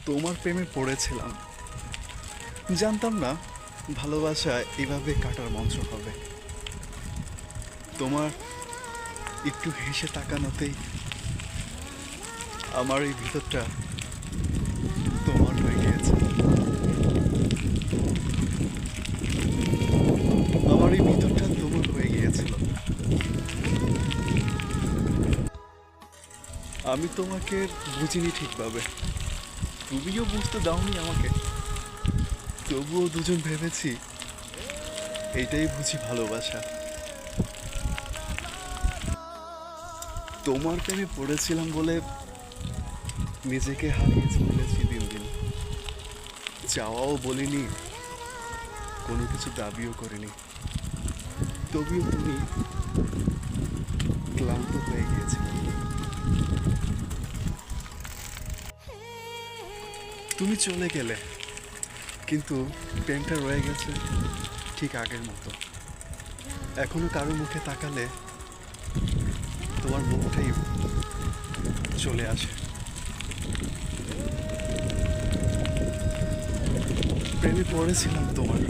তোমার প্রেমে পড়েছিলাম, জানতাম না ভালোবাসা এভাবে কাটার মঞ্চ হবে। তোমার একটু হেসে তাকানোতেই আমার এই ভিতরটা তোমার হয়ে গিয়েছে। আমার এই ভিতরটা তোমার হয়ে গিয়েছিল। আমি তোমাকে বুঝিনি ঠিকভাবে, তুমিও বুঝতে দাওনি আমাকে। তবুও দুজন ভেবেছি এইটাই বুঝি ভালোবাসা। তোমার প্রেমে পড়েছিলাম বলে নিজেকে হারিয়ে চলেছি দিন দিন। চাওয়াও বলিনি, কোনো কিছু দাবিও করিনি। তবুও তুমি ক্লান্ত হয়ে গিয়েছিলে। তুমি চলে গেলে, কিন্তু প্রেমটা রয়ে গেছে ঠিক আগের মতো। এখনো কারো মুখে তাকালে তোমার মুখটাই চলে আসে। প্রেমে পড়েছিলাম তোমার,